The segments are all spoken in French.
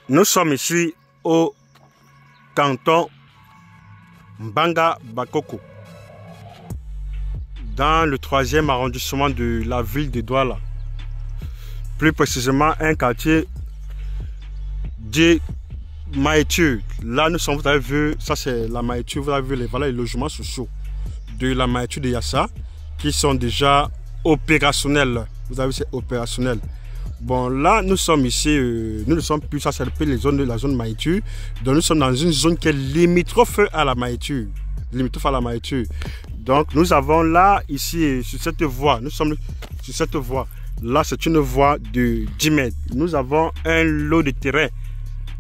Nous sommes ici au canton Mbanga Bakoko, dans le 3e arrondissement de la ville de Douala. Plus précisément, un quartier de Maïtur. Là, nous sommes, vous avez vu, ça c'est la Maïtur, vous avez vu les logements sociaux de la Maïtur de Yassa qui sont déjà opérationnels. Vous avez vu, c'est opérationnel. Bon, là, nous sommes ici, nous ne sommes plus, ça s'appelle la zone Maïtur. Donc, nous sommes dans une zone qui est limitrophe à la Maïtur. Donc, nous avons là, ici, sur cette voie, nous sommes sur cette voie. Là, c'est une voie de 10 mètres. Nous avons un lot de terrain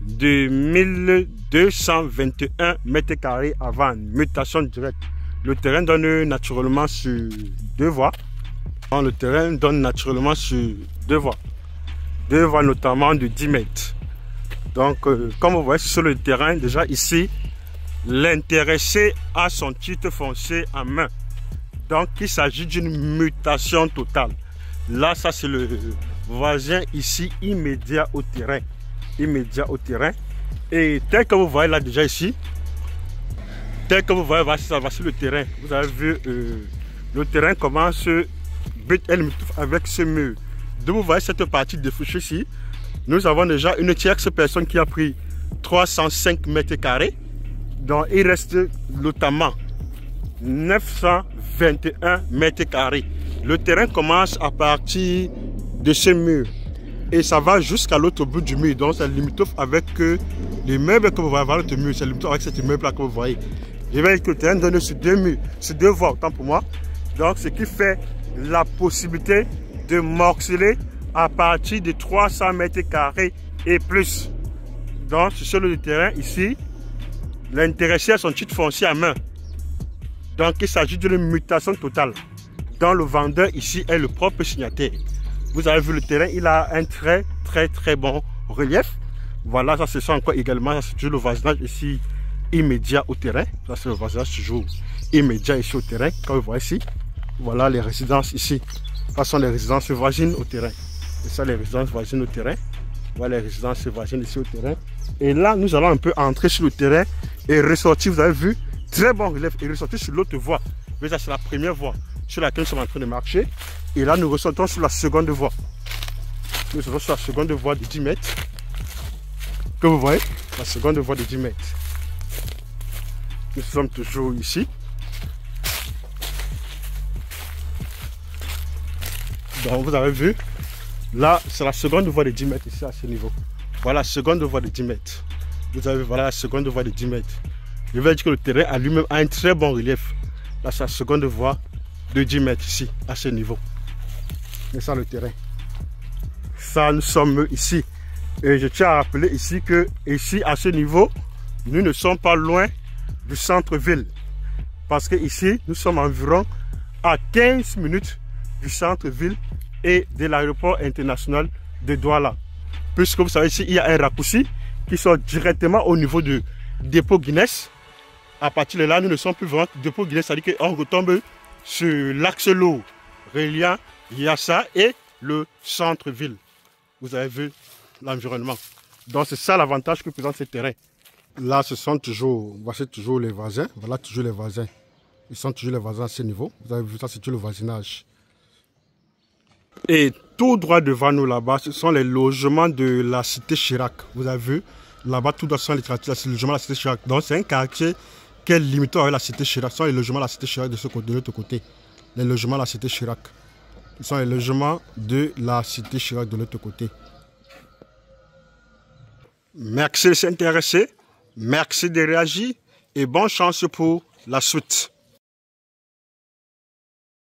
de 1221 mètres carrés avant mutation directe. Le terrain donne naturellement sur 2 voies. Le terrain donne naturellement sur 2 voies. 2 voies notamment de 10 mètres. Donc, comme vous voyez sur le terrain, déjà ici, l'intéressé a son titre foncier en main. Donc, il s'agit d'une mutation totale. Là, ça c'est le voisin ici, immédiat au terrain. Immédiat au terrain. Et tel que vous voyez là déjà ici, tel que vous voyez, voici le terrain. Vous avez vu, le terrain commence avec ce mur. Donc vous voyez cette partie défrichée ici. Nous avons déjà une tierce personne qui a pris 305 mètres carrés. Donc il reste notamment 921 mètres carrés. Le terrain commence à partir de ce mur et ça va jusqu'à l'autre bout du mur. Donc c'est limitrophe avec les meubles que vous voyez à l'autre mur. C'est limitrophe avec cet immeuble là que vous voyez. Je vais dire que le terrain donne sur 2 murs, sur 2 voies, autant pour moi. Donc ce qui fait la possibilité de morceler à partir de 300 mètres carrés et plus. Donc sur le terrain ici, l'intéressé a son titre foncier à main. Donc il s'agit d'une mutation totale. Dans le vendeur ici est le propre signataire. Vous avez vu le terrain, il a un très bon relief. Voilà, ça ce sont encore également, c'est toujours le voisinage ici immédiat au terrain. Ça c'est le voisinage toujours immédiat ici au terrain. Comme vous voyez ici, voilà les résidences ici. Ça sont les résidences voisines au terrain. Et ça les résidences voisines au terrain. Voilà les résidences voisines ici au terrain. Et là, nous allons un peu entrer sur le terrain et ressortir, vous avez vu, très bon relief, et ressortir sur l'autre voie. Mais ça c'est la première voie sur laquelle nous sommes en train de marcher. Et là, nous ressortons sur la seconde voie. Nous sommes sur la seconde voie de 10 mètres. Que vous voyez, la seconde voie de 10 mètres. Nous sommes toujours ici. Donc, vous avez vu, là, c'est la seconde voie de 10 mètres ici à ce niveau. Voilà la seconde voie de 10 mètres. Vous avez, voilà la seconde voie de 10 mètres. Je vais dire que le terrain à lui-même a un très bon relief. Là, c'est la seconde voie de 10 mètres ici, à ce niveau. Et ça, le terrain. Ça, nous sommes ici. Et je tiens à rappeler ici que, ici, à ce niveau, nous ne sommes pas loin du centre-ville. Parce que ici, nous sommes environ à 15 minutes du centre-ville et de l'aéroport international de Douala. Puisque vous savez, ici, il y a un raccourci qui sort directement au niveau du dépôt Guinness. À partir de là, nous ne sommes plus vraiment dépôt Guinness, c'est-à-dire qu'on retombe sur l'axe lourd reliant Yassa et le centre-ville. Vous avez vu l'environnement. Donc c'est ça l'avantage que présente ce terrain. Là, ce sont toujours, voici toujours les voisins. Voilà toujours les voisins. Ils sont toujours les voisins à ce niveau. Vous avez vu ça, c'est tout le voisinage. Et tout droit devant nous là-bas, ce sont les logements de la cité Chirac. Vous avez vu, là-bas, tout droit sont les logements de la cité Chirac. Donc c'est un quartier qui est limité avec la cité Chirac. Ce sont les logements de la cité Chirac de l'autre côté. Les logements de la cité Chirac. Ce sont les logements de la cité Chirac de l'autre côté. Merci de s'intéresser. Merci de réagir. Et bonne chance pour la suite.